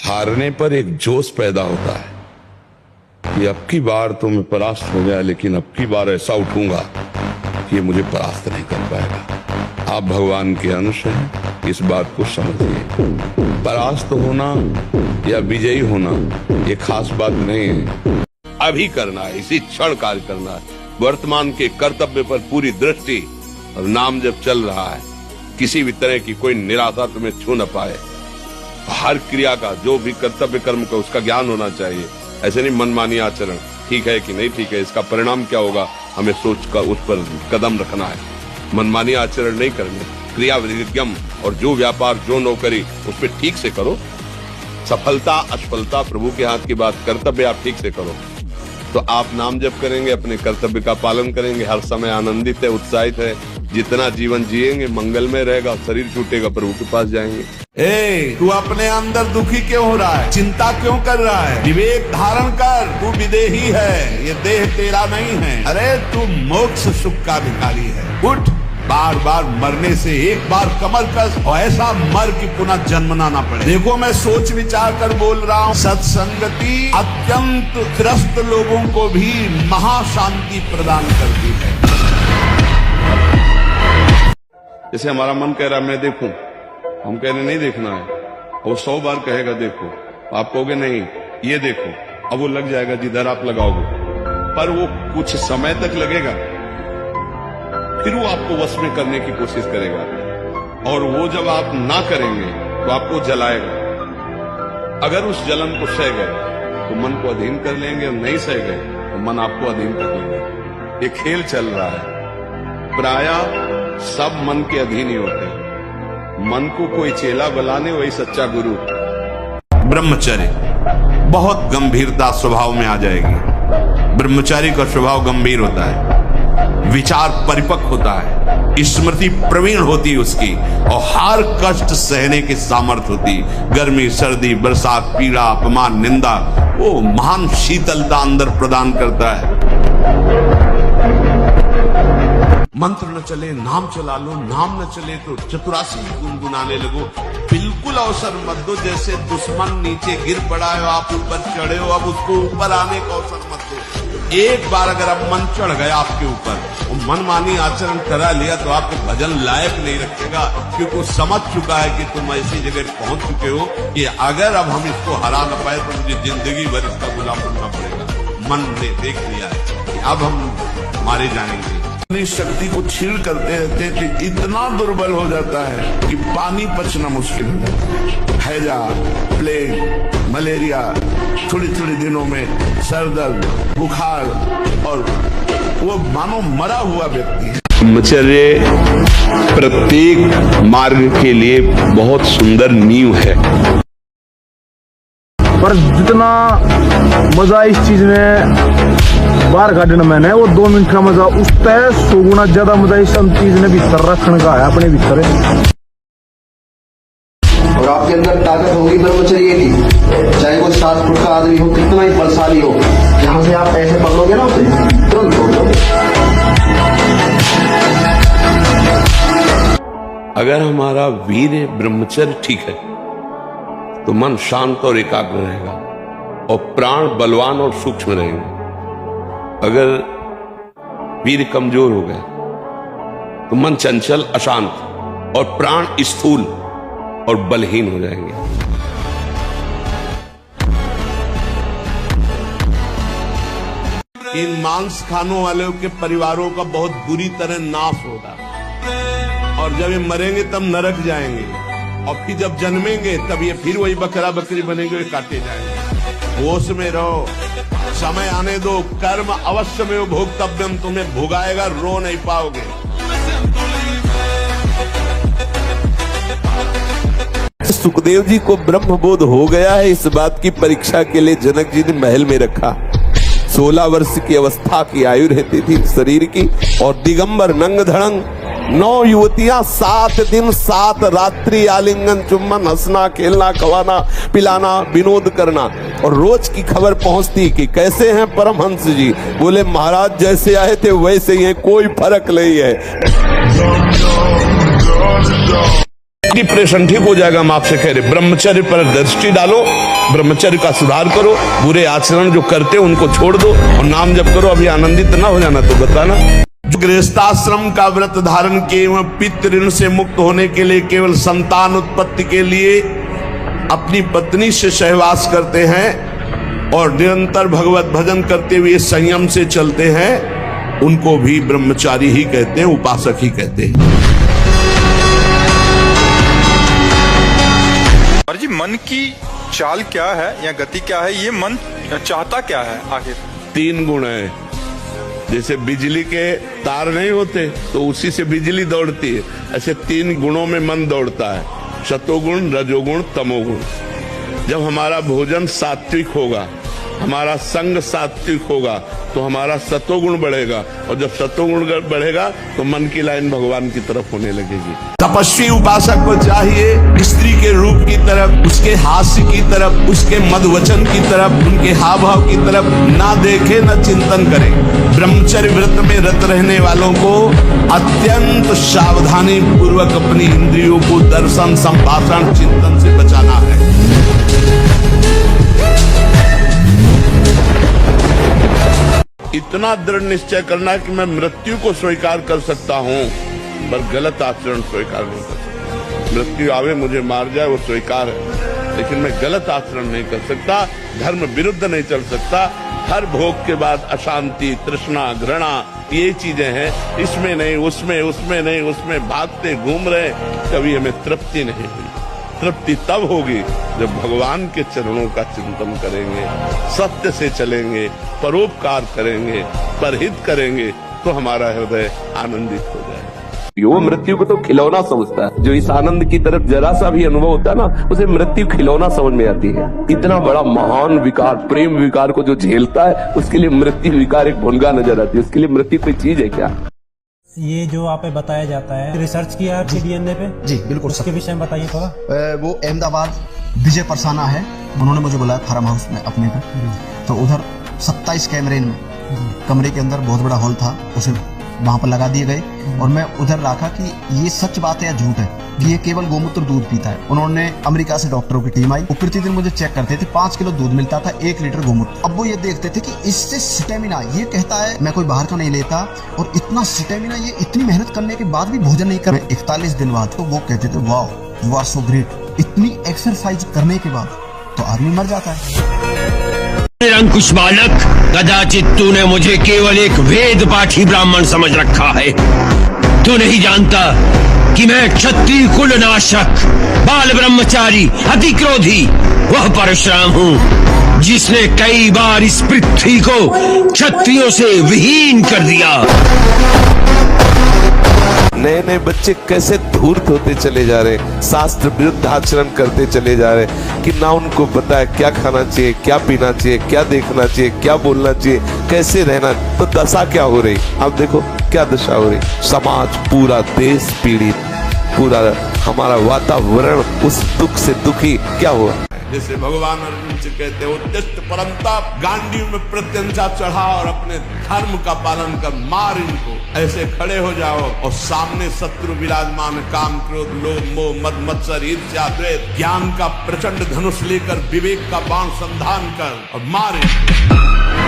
हारने पर एक जोश पैदा होता है कि अब की बार तो मैं परास्त हो गया, लेकिन अब की बार ऐसा उठूंगा कि ये मुझे परास्त नहीं कर पाएगा। आप भगवान के अंश हैं, इस बात को समझिए। परास्त होना या विजयी होना ये खास बात नहीं है। अभी करना है, इसी क्षण कार्य करना है। वर्तमान के कर्तव्य पर पूरी दृष्टि और नाम जब चल रहा है, किसी भी तरह की कोई निराशा तुम्हें छू न पाए। हर क्रिया का, जो भी कर्तव्य कर्म का, उसका ज्ञान होना चाहिए। ऐसे नहीं मनमानी आचरण ठीक है कि नहीं ठीक है, इसका परिणाम क्या होगा, हमें सोच कर उस पर कदम रखना है। मनमानी आचरण नहीं करने, क्रिया विधिज्ञम और जो व्यापार जो नौकरी उस पर ठीक से करो। सफलता असफलता प्रभु के हाथ की बात, कर्तव्य आप ठीक से करो तो आप नाम जप करेंगे, अपने कर्तव्य का पालन करेंगे, हर समय आनंदित है, उत्साहित है। जितना जीवन जिएंगे मंगलमय रहेगा, शरीर छूटेगा, प्रभु के पास जाएंगे। तू अपने अंदर दुखी क्यों हो रहा है, चिंता क्यों कर रहा है? विवेक धारण कर, तू विदेही है, ये देह तेरा नहीं है। अरे तू मोक्ष सुख का भिखारी है। उठ, बार बार मरने से एक बार कमर कस और ऐसा मर कि पुनः जन्मना ना पड़े। देखो मैं सोच विचार कर बोल रहा हूँ। सत्संगति अत्यंत त्रस्त लोगों को भी महाशांति प्रदान करती है। जैसे हमारा मन कह रहा है मैं देखूं, हम कह रहे नहीं देखना है, वो 100 बार कहेगा देखो, आप कहोगे नहीं ये देखो, अब वो लग जाएगा जिधर आप लगाओगे, पर वो कुछ समय तक लगेगा, फिर वो आपको वश में करने की कोशिश करेगा, और वो जब आप ना करेंगे तो आपको जलाएगा। अगर उस जलन को सह गए तो मन को अधीन कर लेंगे, और नहीं सह गए तो मन आपको अधीन कर लेंगे। ये खेल चल रहा है। प्रायः सब मन के अधीन ही होते हैं। मन को कोई चेला बुलाने वही सच्चा गुरु। ब्रह्मचर्य बहुत गंभीरता स्वभाव में आ जाएगी। ब्रह्मचारी का स्वभाव गंभीर होता है, विचार परिपक्व होता है, स्मृति प्रवीण होती है उसकी, और हर कष्ट सहने की सामर्थ्य होती। गर्मी सर्दी बरसात पीड़ा अपमान निंदा, वो महान शीतलता अंदर प्रदान करता है। मंत्र न चले नाम चला लो, नाम न चले तो चतुरासी गुनगुनाने लगो। बिल्कुल अवसर मत दो, जैसे दुश्मन नीचे गिर पड़ा है, आप ऊपर चढ़े हो, अब उसको ऊपर आने का अवसर मत दो। एक बार अगर अब मन चढ़ गया आपके ऊपर, वो मनमानी आचरण करा लिया तो आपको भजन लायक नहीं रखेगा, क्योंकि वो समझ चुका है कि तुम ऐसी जगह पहुंच चुके हो कि अगर अब हम इसको हरा न पाए तो मुझे जिंदगी भर इसका गुलाम बनना पड़ेगा। मन ने देख लिया है कि अब हम मारे जाएंगे। अपनी शक्ति को छीण करते रहते कि इतना दुर्बल हो जाता है कि पानी पचना मुश्किल हो जाता है। हैजा, प्लेग, मलेरिया, थोड़ी थोड़ी दिनों में सर दर्द, बुखार, और वो मानो मरा हुआ व्यक्ति है। ब्रह्मचर्य प्रत्येक मार्ग के लिए बहुत सुंदर नींव है, पर जितना मजा इस चीज में बाहर काटने मैंने, वो 2 मिनट का मजा उस तय 100 गुना ज्यादा मजा इस चीज ने भीतर रखने का है, अपने भीतर। और आपके अंदर ताकत होगी ब्रह्मचर्य की, चाहे वो 7 फुट का आदमी हो, कितना ही बलशाली हो, यहाँ से आप ऐसे पकड़ोगे ना उसे तुरंत तोड़। अगर हमारा वीर ब्रह्मचर्य ठीक है तो मन शांत और एकाग्र रहेगा, और प्राण बलवान और सूक्ष्म रहेंगे। अगर वीर कमजोर हो गए तो मन चंचल अशांत और प्राण स्थूल और बलहीन हो जाएंगे। इन मांस खानों वालों के परिवारों का बहुत बुरी तरह नाश होगा, और जब ये मरेंगे तब नरक जाएंगे, और फिर जब जन्मेंगे तब ये फिर वही बकरा बकरी बनेंगे, काटे जाएंगे। होश में रहो, समय आने दो, कर्म अवश्य में भोक्तव्यम, तुम्हें भुगाएगा, रो नहीं पाओगे। सुखदेव जी को ब्रह्मबोध हो गया है, इस बात की परीक्षा के लिए जनक जी ने महल में रखा। 16 वर्ष की अवस्था की आयु रहती थी शरीर की, और दिगंबर नंग धड़ंग 9 युवतियां 7 दिन 7 रात्रि आलिंगन चुम्बन, हंसना खेलना खवाना पिलाना विनोद करना। और रोज की खबर पहुंचती कि कैसे हैं परमहंस जी। बोले महाराज जैसे आए थे वैसे ही है, कोई फर्क नहीं है। डिप्रेशन ठीक हो जाएगा। हम आपसे कह रहे ब्रह्मचर्य पर दृष्टि डालो, ब्रह्मचर्य का सुधार करो, बुरे आचरण जो करते हो उनको छोड़ दो और नाम जप करो। अभी आनंदित ना हो जाना तो बताना। जो गृहस्थाश्रम का व्रत धारण किए एवं पितृ ऋण से मुक्त होने के लिए केवल संतान उत्पत्ति के लिए अपनी पत्नी से सहवास करते हैं और निरंतर भगवत भजन करते हुए संयम से चलते हैं, उनको भी ब्रह्मचारी ही कहते हैं, उपासक ही कहते हैं। और जी मन की चाल क्या है या गति क्या है, ये मन चाहता क्या है आखिर? 3 गुण है। जैसे बिजली के तार नहीं होते तो उसी से बिजली दौड़ती है, ऐसे 3 गुणों में मन दौड़ता है, सतोगुण, रजोगुण, तमोगुण। जब हमारा भोजन सात्विक होगा, हमारा संग सात्विक होगा, तो हमारा सतोगुण बढ़ेगा और जब सतोगुण बढ़ेगा तो मन की लाइन भगवान की तरफ होने लगेगी। तपस्वी उपासक को चाहिए स्त्री के रूप की तरफ, उसके हास्य की तरफ, उसके मधुवचन की तरफ, उनके हाव भाव की तरफ ना देखे न चिंतन करे। ब्रह्मचर्य व्रत में रत रहने वालों को अत्यंत सावधानी पूर्वक अपनी इंद्रियों को दर्शन, संभाषण, चिंतन से बचाना है। इतना दृढ़ निश्चय करना है कि मैं मृत्यु को स्वीकार कर सकता हूं पर गलत आचरण स्वीकार नहीं कर सकता। मृत्यु आवे मुझे मार जाए वो स्वीकार है, लेकिन मैं गलत आचरण नहीं कर सकता, धर्म विरुद्ध नहीं चल सकता। हर भोग के बाद अशांति, तृष्णा, घृणा, ये चीजें हैं, इसमें नहीं, उसमें, उसमें नहीं, उसमें भागते घूम रहे, कभी हमें तृप्ति नहीं हुई। तृप्ति तब होगी जब भगवान के चरणों का चिंतन करेंगे, सत्य से चलेंगे, परोपकार करेंगे, परहित करेंगे, तो हमारा हृदय आनंदित हो जाएगा। वो मृत्यु को तो खिलौना समझता है। जो इस आनंद की तरफ जरा सा भी अनुभव होता है ना, उसे मृत्यु खिलौना समझ में आती है। इतना बड़ा महान विकार, प्रेम विकार को जो झेलता है, उसके लिए मृत्यु विकार एक भुनगा नजर आती है। उसके लिए मृत्यु कोई चीज है क्या? ये जो आप पे बताया जाता है, रिसर्च किया है डीएनए पे? जी बिल्कुल। उसके विषय में बताइए थोड़ा। वो अहमदाबाद विजय परसाना है, उन्होंने मुझे बुलाया फार्म हाउस में अपने पे, तो उधर 27 कैमरे में कमरे के अंदर बहुत बड़ा हॉल था, उसे वहां पर लगा दिए गए और मैं उधर रखा कि ये सच बात है या झूठ है कि ये केवल गोमूत्र दूध पीता है। उन्होंने अमेरिका से डॉक्टरों की टीम आई, वो प्रतिदिन मुझे चेक करते थे। 5 किलो दूध मिलता था, 1 लीटर गोमूत्र। अब वो ये देखते थे कि इससे स्टेमिना, ये कहता है मैं कोई बाहर का नहीं लेता और इतना स्टेमिना, ये इतनी मेहनत करने के बाद भी भोजन नहीं कर 41 दिन बाद, तो वो कहते थे वाह यू आर सो ग्रेट। इतनी एक्सरसाइज करने के बाद तो आदमी मर जाता है। निरंकुश बालक, कदाचित तूने मुझे केवल एक वेद पाठी ब्राह्मण समझ रखा है। तू नहीं जानता कि मैं क्षत्रिय कुल नाशक, बाल ब्रह्मचारी, अति क्रोधी वह परशुराम हूँ जिसने कई बार इस पृथ्वी को क्षत्रियों से विहीन कर दिया। नए नए बच्चे कैसे धूर्त होते चले जा रहे, शास्त्र विरुद्ध आचरण करते चले जा रहे कि ना उनको पता है क्या खाना चाहिए, क्या पीना चाहिए, क्या देखना चाहिए, क्या बोलना चाहिए, कैसे रहना। तो दशा क्या हो रही, अब देखो क्या दशा हो रही। समाज, पूरा देश पीड़ित, पूरा हमारा वातावरण उस दुख से दुखी क्या हुआ। जैसे भगवान अर्जुन से कहते हो उत्तिष्ठ परंताप, गांडीव में प्रत्यंचा चढ़ा और अपने धर्म का पालन कर, मार इनको। ऐसे खड़े हो जाओ और सामने शत्रु विराजमान, काम, क्रोध, लोभ, मोह, मद, मत्सर, ईर्ष्या, द्वेष, ज्ञान का प्रचंड धनुष लेकर विवेक का बाण संधान कर और मार इनको।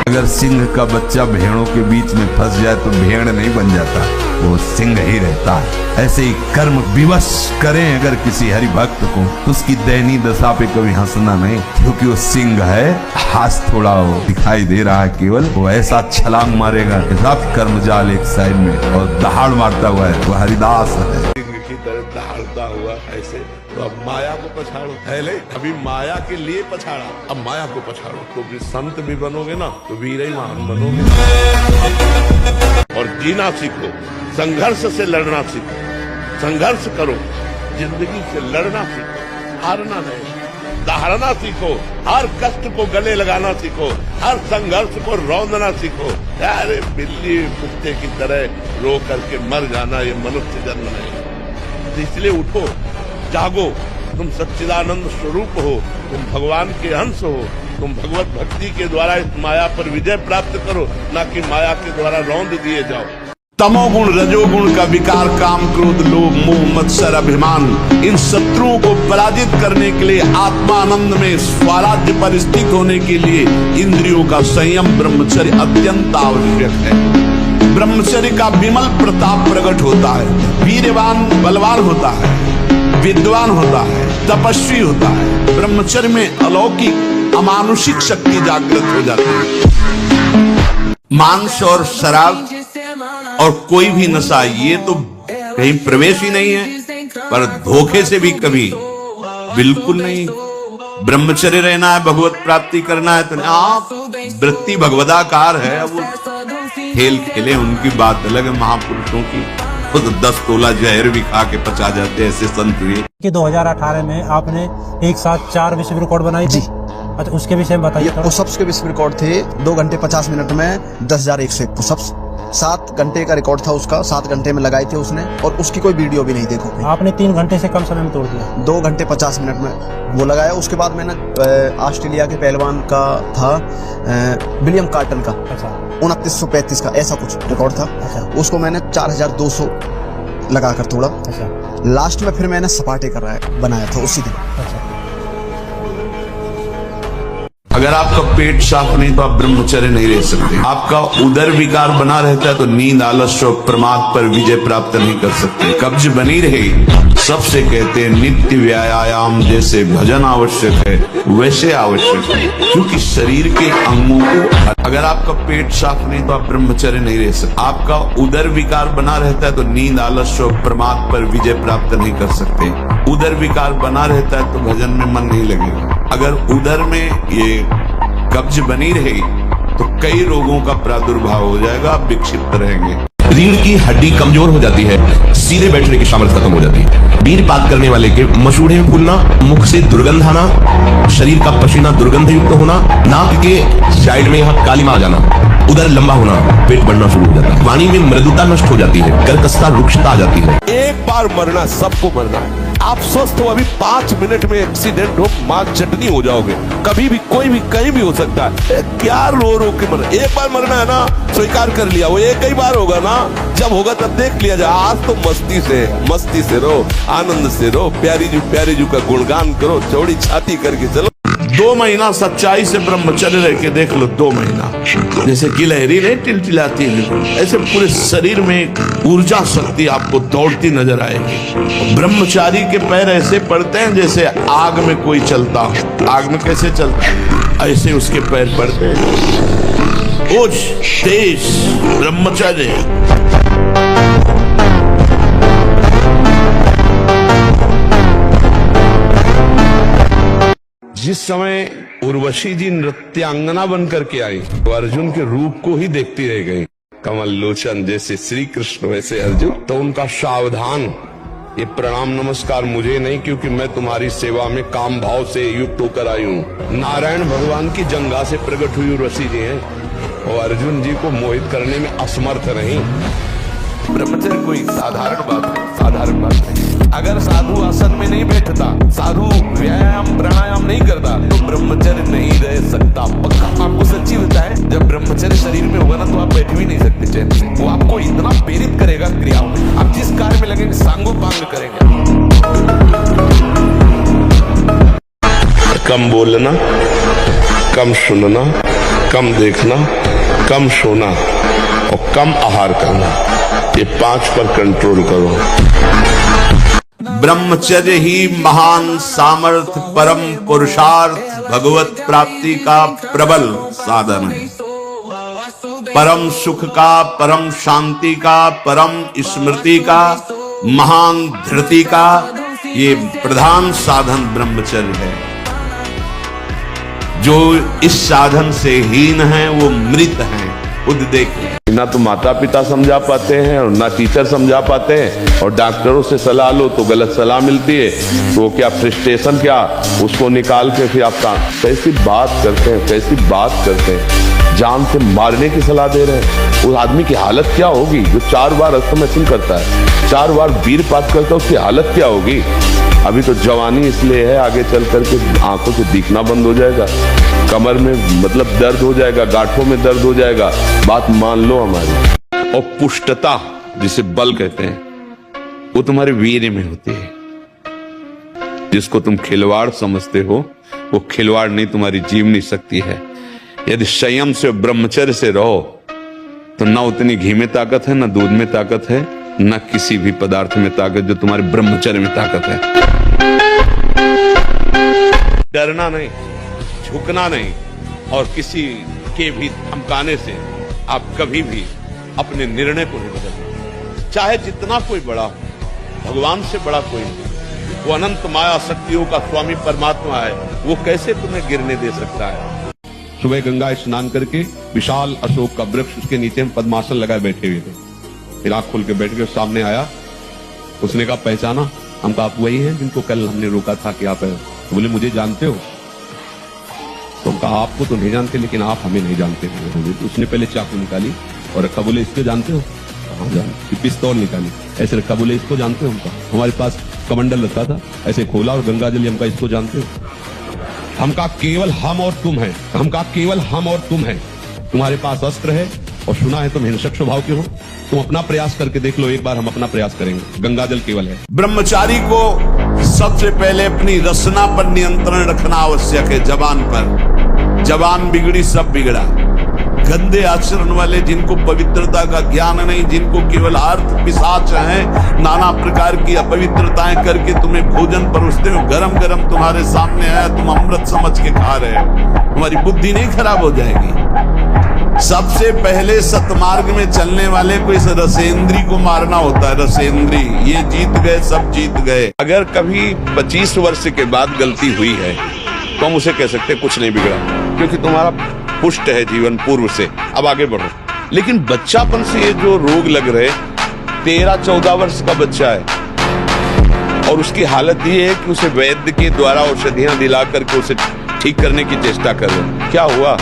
अगर सिंह का बच्चा भेड़ों के बीच में फंस जाए तो भेड़ नहीं बन जाता, वो सिंह ही रहता है। ऐसे ही कर्म विवश करें अगर किसी हरि भक्त को, तो उसकी दयनीय दशा पे कभी हंसना नहीं, क्योंकि वो सिंह है। हाथ थोड़ा वो दिखाई दे रहा है केवल, वो ऐसा छलांग मारेगा रथ कर्म जाल एक साइड में और दहाड़ मारता हुआ है, वो हरिदास है। सिंह की तरह दहाड़ता हुआ ऐसे, तो अब माया को पछाड़ो। पहले अभी माया के लिए पछाड़ा, अब माया को पछाड़ो, तो भी संत भी बनोगे ना तो वीर ही महान बनोगे। और जीना सीखो, संघर्ष से लड़ना सीखो, संघर्ष करो, जिंदगी से लड़ना सीखो, हारना नहीं, दहाड़ना सीखो, हर कष्ट को गले लगाना सीखो, हर संघर्ष को रौंदना सीखो। अरे बिल्ली कुत्ते की तरह रो करके मर जाना ये मनुष्य जन्म नहीं। तो इसलिए उठो, जागो, तुम सच्चिदानंद स्वरूप हो, तुम भगवान के अंश हो, तुम भगवत भक्ति के द्वारा इस माया पर विजय प्राप्त करो, ना कि माया के द्वारा रौंद दिए जाओ। तमोगुण रजोगुण का विकार, काम क्रोध लोभ मोह मत्सर अभिमान, इन शत्रुओं को पराजित करने के लिए आत्मानंद में स्वराज्य पर स्थित होने के लिए इंद्रियों का संयम ब्रह्मचर्य अत्यंत आवश्यक है। ब्रह्मचर्य का विमल प्रताप प्रकट होता है, वीरवान बलवान होता है, विद्वान होता है, तपस्वी होता है। ब्रह्मचर्य में अलौकिक अमानुषिक शक्ति जागृत हो जाती है। मांस और शराब और कोई भी नशा ये तो कहीं प्रवेश ही नहीं है, पर धोखे से भी कभी बिल्कुल नहीं। ब्रह्मचर्य रहना है, भगवत प्राप्ति करना है, तो आप वृत्ति भगवदाकार है। वो खेल खेले उनकी बात अलग है, महापुरुषों की खुद 10 तोला जहर भी खा के पचा जाते ऐसे संत हुए। कि 2018 में आपने एक साथ 4 विश्व रिकॉर्ड बनाई थी। अच्छा, उसके विषय में बताइए। पुशअप्स के विश्व रिकॉर्ड थे 2 घंटे 50 मिनट में 10,101 पुशअप्स। 7 घंटे का रिकॉर्ड था उसका, 7 घंटे में लगाए थे उसने, और उसकी कोई वीडियो भी नहीं देखोगे। आपने 3 घंटे से कम समय में तोड़ दिया। 2 घंटे 50 मिनट में वो लगाया। उसके बाद मैंने ऑस्ट्रेलिया के पहलवान का था विलियम कार्टन का, अच्छा, 2935 का ऐसा कुछ रिकॉर्ड था। अच्छा। उसको मैंने 4200 लगाकर तोड़ा। अच्छा। लास्ट में फिर मैंने सपाटे बनाया था उसी दिन। अच्छा। अगर आपका पेट साफ नहीं तो आप ब्रह्मचर्य नहीं रह सकते। आपका उदर विकार बना रहता है तो नींद आलस्य और प्रमाद पर विजय प्राप्त नहीं कर सकते। कब्ज बनी रहे, सबसे कहते हैं नित्य व्यायाम जैसे भजन आवश्यक है वैसे आवश्यक है, क्योंकि शरीर के अंगों को, अगर आपका पेट साफ नहीं तो आप ब्रह्मचर्य नहीं रह सकते। आपका उदर विकार बना रहता है तो नींद आलस्य और प्रमाद पर विजय प्राप्त नहीं कर सकते। उदर विकार बना रहता है तो भजन में मन नहीं लगेगा। अगर उदर में ये कब्ज बनी रही तो कई रोगों का प्रादुर्भाव हो जाएगा, आप विक्षिप्त रहेंगे। रीढ़ की हड्डी कमजोर हो जाती है, सीधे बैठने की सामर्थ्य खत्म हो जाती है। वीरपात करने वाले के मसूड़े में फूलना, मुख से दुर्गंध आना, शरीर का पसीना दुर्गंध युक्त होना, नाक के साइड में यहाँ कालिमा आ जाना, उधर लंबा होना, पेट बढ़ना शुरू हो जाता है, वाणी में मृदुता नष्ट हो जाती है, कर्कशता रुक्षता आ जाती है। एक बार मरना सबको मरना है। आप स्वस्थ हो, अभी 5 मिनट में एक्सीडेंट हो, मां चटनी हो जाओगे। कभी भी कोई भी कहीं भी हो सकता है। क्या रो रो के मरना, एक बार मरना है ना, स्वीकार कर लिया। वो एक ही बार होगा ना, जब होगा तब देख लिया जाए। आज तो मस्ती से रो, आनंद से रो, प्यारी जू का गुणगान करो, चौड़ी छाती करके चलो। 2 महीना सच्चाई से ब्रह्मचर्य रह के देख लो। 2 महीना जैसे गिलहरी नहीं टिलटिलाती है, ऐसे पूरे शरीर में एक ऊर्जा शक्ति आपको दौड़ती नजर आएगी। ब्रह्मचारी के पैर ऐसे पड़ते हैं जैसे आग में कोई चलता हो। आग में कैसे चलता है, ऐसे उसके पैर पड़ते हैं। ओज तेज ब्रह्मचर्य। जिस समय उर्वशी जी नृत्यांगना बनकर के आई तो अर्जुन के रूप को ही देखती रह गई। कमल लोचन जैसे श्री कृष्ण वैसे अर्जुन। तो उनका सावधान, ये प्रणाम नमस्कार मुझे नहीं, क्योंकि मैं तुम्हारी सेवा में काम भाव से युक्त होकर आई हूँ। नारायण भगवान की जंगा से प्रकट हुई उर्वशी जी हैं और अर्जुन जी को मोहित करने में असमर्थ नहीं। ब्रह्मचर्य कोई साधारण बात है, साधारण बात नहीं। अगर साधु आसन में नहीं बैठता, साधु व्यायाम प्राणायाम नहीं करता, तो ब्रह्मचर्य नहीं रह सकता। पक्का आपको सच्ची बताए, जब ब्रह्मचर्य शरीर में होगा ना तो आप बैठ भी नहीं सकते चैन से। वो आपको इतना प्रेरित करेगा क्रियाओं में, आप जिस कार्य में लगेंगे सांगोपांग करेंगे। कम बोलना, कम सुनना, कम देखना, कम सोना और कम आहार करना, ये 5 पर कंट्रोल करो। ब्रह्मचर्य ही महान सामर्थ्य, परम पुरुषार्थ, भगवत प्राप्ति का प्रबल साधन है। परम सुख का, परम शांति का, परम स्मृति का, महान धृति का ये प्रधान साधन ब्रह्मचर्य है। जो इस साधन से हीन है वो मृत है। खुद देखिए, ना तो माता पिता समझा पाते हैं और ना टीचर समझा पाते हैं, और डॉक्टरों से सलाह लो तो गलत सलाह मिलती है। तो क्या फ्रस्ट्रेशन, क्या उसको निकाल के फिर आप कैसी बात करते हैं, कैसी बात करते हैं, जान से मारने की सलाह दे रहे हैं। उस आदमी की हालत क्या होगी जो 4 बार अस्तमैथुन करता है, 4 बार वीरपात करता है, उसकी हालत क्या होगी। अभी तो जवानी इसलिए है, आगे चल करके आंखों से दिखना बंद हो जाएगा, कमर में मतलब दर्द हो जाएगा, गांठों में दर्द हो जाएगा, बात मान लो हमारी। और पुष्टता जिसे बल कहते हैं वो तुम्हारे वीर्य में होती है। जिसको तुम खिलवाड़ समझते हो वो खिलवाड़ नहीं, तुम्हारी जीवनी शक्ति है। यदि संयम से ब्रह्मचर्य से रहो तो ना उतनी घी में ताकत है, ना दूध में ताकत है, ना किसी भी पदार्थ में ताकत जो तुम्हारे ब्रह्मचर्य में ताकत है। डरना नहीं, झुकना नहीं और किसी के भी धमकाने से आप कभी भी अपने निर्णय को नहीं बदलना। चाहे जितना कोई बड़ा हो, भगवान से बड़ा कोई नहीं। वो अनंत माया शक्तियों का स्वामी परमात्मा है, वो कैसे तुम्हें गिरने दे सकता है। सुबह गंगा स्नान करके विशाल अशोक का वृक्ष, उसके नीचे हम पद्मासन लगाए बैठे हुए थे। फिर आंख खोल के बैठ के सामने आया, उसने कहा पहचाना? हम कहा आप वही हैं जिनको कल हमने रोका था कि आप है। तो बोले मुझे जानते हो? तो कहा आपको तो नहीं जानते लेकिन आप हमें नहीं जानते। तो उसने पहले चाकू निकाली और रखा, बोले इसको जानते हो? हाँ जानते। पिस्तौल निकाली, ऐसे रखा, बोले इसको जानते हो? हमका हमारे पास कमंडल रखा था, ऐसे खोला और गंगा जल, हमका इसको जानते हो? हम कहा केवल हम और तुम है। हम कहा केवल हम और तुम है, तुम्हारे पास अस्त्र है और सुना है तुम हिंसक स्वभाव के हो, तुम अपना प्रयास करके देख लो। एक बार हम अपना प्रयास करेंगे, गंगा जल केवल है। ब्रह्मचारी को सबसे पहले अपनी रसना पर नियंत्रण रखना आवश्यक है। जबान पर, जबान बिगड़ी सब बिगड़ा। गंदे आचरण वाले, जिनको पवित्रता का ज्ञान नहीं, जिनको केवल अर्थ पिशाच हैं, नाना प्रकार की अपवित्रताएं करके तुम्हें भोजन परोसते हो, गरम गरम तुम्हारे सामने आया, तुम अमृत समझ के खा रहे हो, तुम्हारी बुद्धि नहीं खराब हो जाएगी। सबसे पहले सतमार्ग में चलने वाले को इस रसेंद्री को मारना होता है। रसेंद्री, ये जीत गए, सब जीत गए। अगर कभी 25 वर्ष के बाद गलती हुई है तो हम उसे कह सकते कुछ नहीं बिगड़ा, क्योंकि तुम्हारा पुष्ट है जीवन पूर्व से, अब आगे बढ़ो। लेकिन बच्चापन से ये जो रोग लग रहे, 13-14 वर्ष का बच्चा है और उसकी हालत ये है कि उसे वैद्य के द्वारा औषधियां दिला करके उसे ठीक करने की चेष्टा कर रहे। क्या हुआ?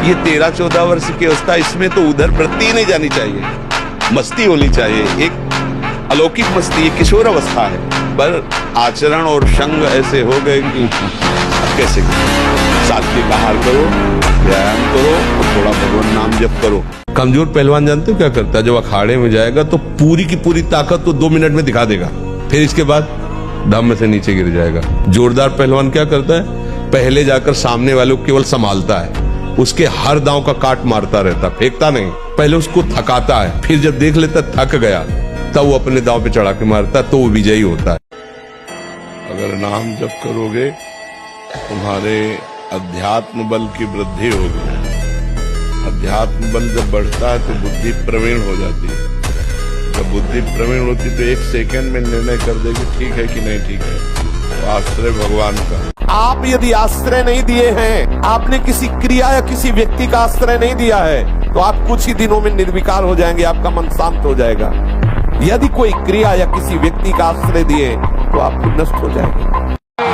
ये 13-14 वर्ष की अवस्था, इसमें तो उधर वृत्ति नहीं जानी चाहिए, मस्ती होनी चाहिए, एक अलौकिक मस्ती, ये किशोर अवस्था है। पर आचरण और संग ऐसे हो गए कि कैसे सात्विक आहार करो, व्यायाम करो और थोड़ा भगवान नाम जप करो। कमजोर पहलवान जानते हो क्या करता है? जब अखाड़े में जाएगा तो पूरी की पूरी ताकत तो 2 मिनट में दिखा देगा, फिर इसके बाद दम से नीचे गिर जाएगा। जोरदार पहलवान क्या करता है? पहले जाकर सामने वालों को केवल संभालता है, उसके हर दांव का काट मारता रहता, फेंकता नहीं। पहले उसको थकाता है, फिर जब देख लेता थक गया तब वो अपने दांव पे चढ़ा के मारता, तो वो विजयी होता है। अगर नाम जप करोगे तुम्हारे अध्यात्म बल की वृद्धि होगी। अध्यात्म बल जब बढ़ता है तो बुद्धि प्रवीण हो जाती है। जब बुद्धि प्रवीण होती तो 1 सेकंड में निर्णय कर देगी ठीक है कि नहीं ठीक है। तो आश्रय भगवान का। आप यदि आश्रय नहीं दिए हैं, आपने किसी क्रिया या किसी व्यक्ति का आश्रय नहीं दिया है, तो आप कुछ ही दिनों में निर्विकार हो जाएंगे, आपका मन शांत हो जाएगा। यदि कोई क्रिया या किसी व्यक्ति का आश्रय दिए तो आप नष्ट हो जाएंगे।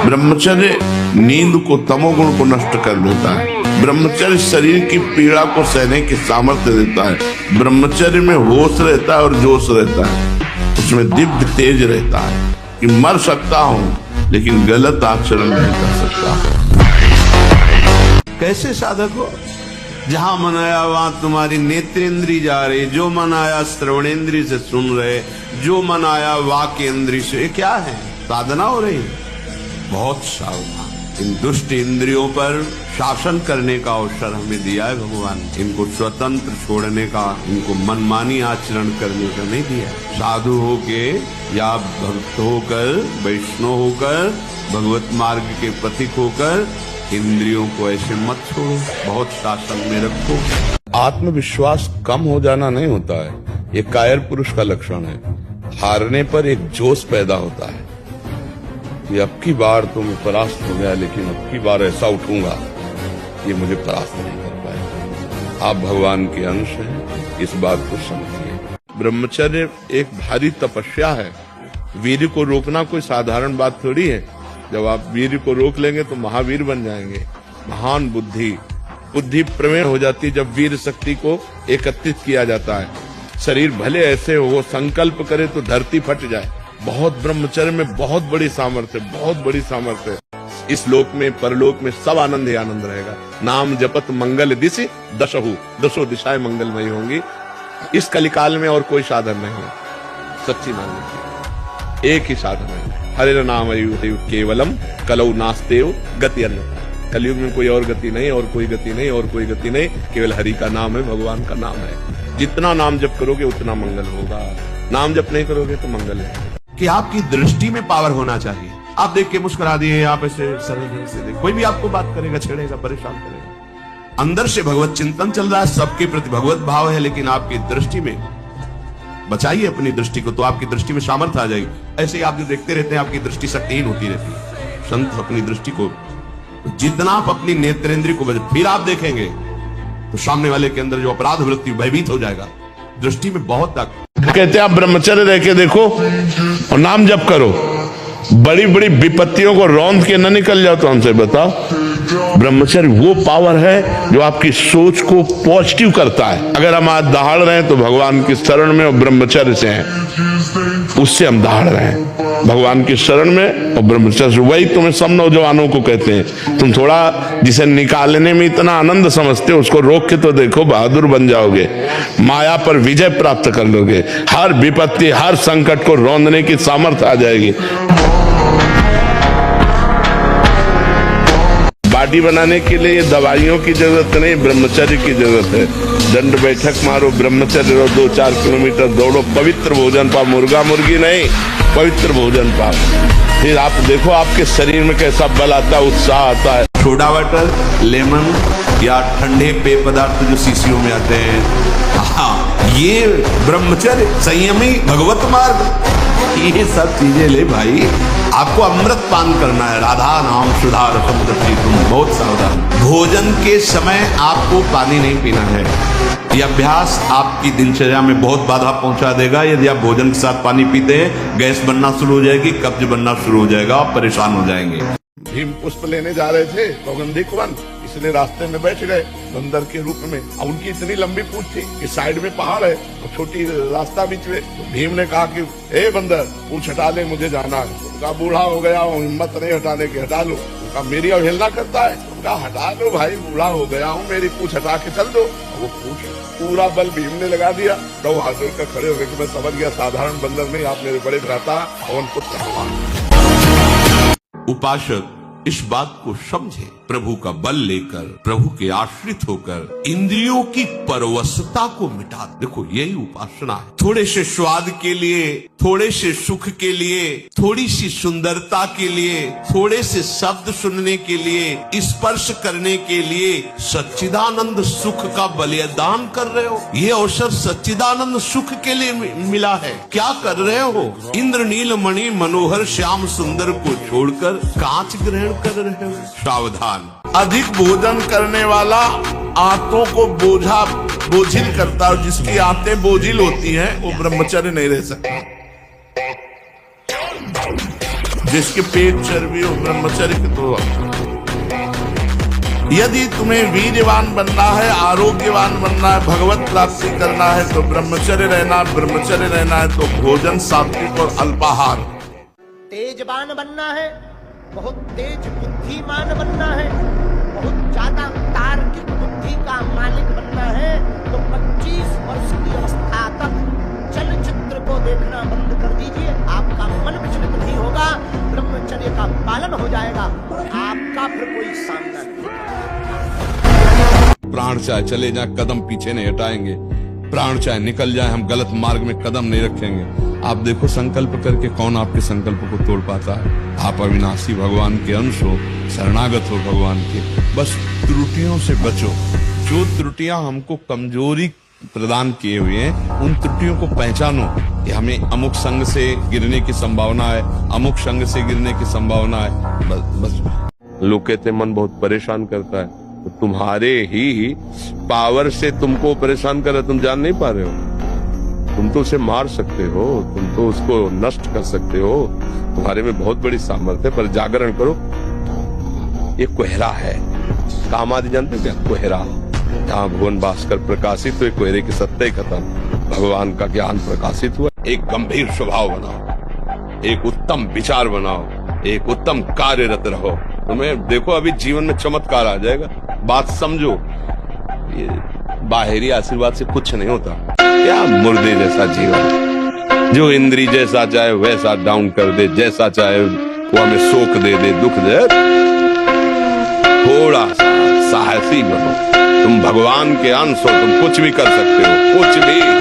ब्रह्मचर्य नींद को, तमोगुण को नष्ट कर देता है। ब्रह्मचर्य शरीर की पीड़ा को सहने की सामर्थ्य देता है। ब्रह्मचर्य में होश रहता है और जोश रहता है, उसमें दिव्य तेज रहता है कि मर सकता हूं लेकिन गलत आचरण नहीं कर सकता। कैसे साधक हो? जहां मन आया वहां तुम्हारी नेत्रेंद्री जा रही, जो मन आया श्रवणेंद्री से सुन रहे, जो मन आया वाक्येंद्री से। ये क्या है? साधना हो रही। बहुत सावधान। इन दुष्ट इंद्रियों पर शासन करने का अवसर हमें दिया है भगवान। इनको स्वतंत्र छोड़ने का, इनको मनमानी आचरण करने का नहीं दिया। साधु होके या भक्त होकर, वैष्णव होकर, भगवत मार्ग के पथिक होकर इंद्रियों को ऐसे मत छोड़ो, बहुत शासन में रखो। आत्मविश्वास कम हो जाना नहीं होता है, ये कायर पुरुष का लक्षण है। हारने पर एक जोश पैदा होता है कि अब की बार तो मैं परास्त हो गया, लेकिन अब की बार ऐसा उठूंगा ये मुझे परास्त नहीं कर पाएगा। आप भगवान के अंश हैं, इस बात को समझिए। ब्रह्मचर्य एक भारी तपस्या है। वीर को रोकना कोई साधारण बात थोड़ी है। जब आप वीर को रोक लेंगे तो महावीर बन जाएंगे। महान बुद्धि प्रवीण हो जाती है जब वीर शक्ति को एकत्रित किया जाता है। शरीर भले ऐसे हो, संकल्प करे तो धरती फट जाए। बहुत ब्रह्मचर्य में बहुत बड़ी सामर्थ्य, बहुत बड़ी सामर्थ्य। इस लोक में परलोक में सब आनंद ही आनंद रहेगा। नाम जपत मंगल दिशि दशहु, 10 दिशाएं मंगलमयी होंगी। इस कलिकाल में और कोई साधन नहीं है, सच्ची मान लीजिए, एक ही साधन है, हरे नाम केवलम कलौ नास्तेव गति अन्यथा। कलयुग में कोई और गति नहीं, और कोई गति नहीं, और कोई गति नहीं, केवल हरि का नाम है, भगवान का नाम है। जितना नाम जप करोगे उतना मंगल होगा, नाम जप नहीं करोगे तो मंगल नहीं। कि आपकी दृष्टि में पावर होना चाहिए। आप देख के मुस्कुरा दिए, आप ऐसे सरल ढंग से देख, कोई भी आपको बात करेगा, छेड़ेगा, परेशान करेगा। अंदर से भगवत चिंतन चल रहा है, सबके प्रति भगवत भाव है, लेकिन आपकी दृष्टि में, बचाइए अपनी दृष्टि को तो आपकी दृष्टि में सामर्थ्य आ जाएगी। ऐसे ही आप जो देखते रहते हैं, आपकी दृष्टि शक्तिहीन होती रहती है। संत अपनी दृष्टि को, जितना आप अपनी नेत्रेंद्रिय को फिर आप देखेंगे तो सामने वाले के अंदर जो अपराध वृत्ति भयभीत हो जाएगा। दृष्टि में बहुत ताकत। कहते हैं आप ब्रह्मचर्य रह के देखो और नाम जप करो, बड़ी बड़ी विपत्तियों को रौंद के न निकल जाओ। तो हमसे बताओ, ब्रह्मचर्य वो पावर है जो आपकी सोच को पॉजिटिव करता है। अगर हम आज दहाड़ रहे हैं तो भगवान की शरण में और ब्रह्मचर्य से हैं, उससे हम दहाड़ रहे हैं, भगवान की शरण में और ब्रह्मचर्य से। वही तुम्हें सब नौजवानों को कहते हैं, तुम थोड़ा जिसे निकालने में इतना आनंद समझते हो, उसको रोक के तो देखो, बहादुर बन जाओगे, माया पर विजय प्राप्त कर लोगे, हर विपत्ति हर संकट को रौंदने की सामर्थ्य आ जाएगी। बॉडी बनाने के लिए दवाइयों की जरूरत नहीं, ब्रह्मचर्य की जरूरत है। दंड बैठक मारो, ब्रह्मचर्य रहो, 2-4 किलोमीटर दौड़ो, पवित्र भोजन पाओ, मुर्गा मुर्गी नहीं, पवित्र भोजन पाओ। फिर आप देखो आपके शरीर में कैसा बल आता है, उत्साह आता है। सोडा वाटर, लेमन या ठंडे पेय पदार्थ जो शीशियों में आते हैं, हाँ, ये ब्रह्मचर्य, संयमी, भगवत मार्ग, ये सब चीजें ले भाई। आपको अमृत पान करना है, राधा नाम सुधा रसम रसी, तुम बहुत सावधान। भोजन के समय आपको पानी नहीं पीना है। यह अभ्यास आपकी दिनचर्या में बहुत बाधा पहुंचा देगा। यदि आप भोजन के साथ पानी पीते हैं, गैस बनना शुरू हो जाएगी, कब्ज बनना शुरू हो जाएगा, आप परेशान हो जाएंगे। भीम पुष्प लेने जा रहे थे सौगंधिक वन, इसलिए रास्ते में बैठ गए बंदर के रूप में। अब उनकी इतनी लंबी पूंछ थी कि साइड में पहाड़ है और छोटी रास्ता बीच में। तो भीम ने कहा कि ए बंदर, पूंछ हटा ले, मुझे जाना है। उनका बूढ़ा हो गया हूँ, हिम्मत नहीं हटाने की, हटा लो। उनका मेरी अवहेलना करता है, उनका हटा लो भाई, बूढ़ा हो गया हूँ, मेरी पूंछ हटा के चल दो। वो पूंछ पूरा बल भीम ने लगा दिया। तो हाथ जोड़कर खड़े हो गए कि मैं समझ गया, साधारण बंदर नहीं, आप मेरे बड़े भ्राता पवन पुत्र भगवान। उपासक इस बात को समझे, प्रभु का बल लेकर, प्रभु के आश्रित होकर इंद्रियों की परवशता को मिटा। देखो यही उपासना है। थोड़े से स्वाद के लिए, थोड़े से सुख के लिए, थोड़ी सी सुंदरता के लिए, थोड़े से शब्द सुनने के लिए, स्पर्श करने के लिए सच्चिदानंद सुख का बलिदान कर रहे हो। ये अवसर सच्चिदानंद सुख के लिए मिला है, क्या कर रहे हो? इंद्रनील मणि मनोहर श्याम सुंदर को छोड़कर कांच ग्रहण कर रहे हो। सावधान, अधिक भोजन करने वाला आंतों को बोझिल करता है। जिसकी आंतें बोझिल होती हैं वो ब्रह्मचर्य नहीं रह सकता। जिसके पेट चर्बी हो, ब्रह्मचर्य के तो। यदि तुम्हें वीर्यवान बनना है, आरोग्यवान बनना है, भगवत प्राप्ति करना है तो ब्रह्मचर्य रहना। ब्रह्मचर्य रहना है तो भोजन सात्विक और अल्पाहार। तेजवान बनना है, बहुत तेज बुद्धिमान बनना है, बहुत ज्यादा तार्किक बुद्धि का मालिक बनना है तो 25 वर्ष की अवस्था तक चलचित्र को देखना बंद कर दीजिए। आपका मन विचलित नहीं होगा, ब्रह्मचर्य का पालन हो जाएगा, आपका फिर कोई सामना नहीं। प्राण चाहे चले जाए, कदम पीछे नहीं हटाएंगे। प्राण चाहे निकल जाए, हम गलत मार्ग में कदम नहीं रखेंगे। आप देखो संकल्प करके कौन आपके संकल्प को तोड़ पाता है। आप अविनाशी भगवान के अंश हो, शरणागत हो भगवान के। बस त्रुटियों से बचो। जो त्रुटियां हमको कमजोरी प्रदान किए हुए हैं, उन त्रुटियों को पहचानो कि हमें अमुक संग से गिरने की संभावना है, अमुक संग से गिरने की संभावना है। बस लोग कहते मन बहुत परेशान करता है, तो तुम्हारे ही पावर से तुमको परेशान कर रहा है, तुम जान नहीं पा रहे हो। तुम तो उसे मार सकते हो, तुम तो उसको नष्ट कर सकते हो, तुम्हारे में बहुत बड़ी सामर्थ्य है। पर जागरण करो। ये कोहरा है, काम आदि जानते क्या? कोहरा, जहाँ भुवन भास्कर प्रकाशित हुए, कोहरे की सत्ता ही खत्म, भगवान का ज्ञान प्रकाशित हुआ। एक गंभीर स्वभाव बनाओ, एक उत्तम विचार बनाओ, एक उत्तम कार्यरत रहो। तुम्हें देखो अभी जीवन में चमत्कार आ जाएगा। बात समझो, ये बाहरी आशीर्वाद से कुछ नहीं होता। क्या मुर्दे जैसा जीवन, जो इंद्री जैसा चाहे वैसा डाउन कर दे, जैसा चाहे वो हमें सोख दे दे, दुख दे। थोड़ा सा साहसी बनो, तुम भगवान के अंश हो, तुम कुछ भी कर सकते हो, कुछ भी।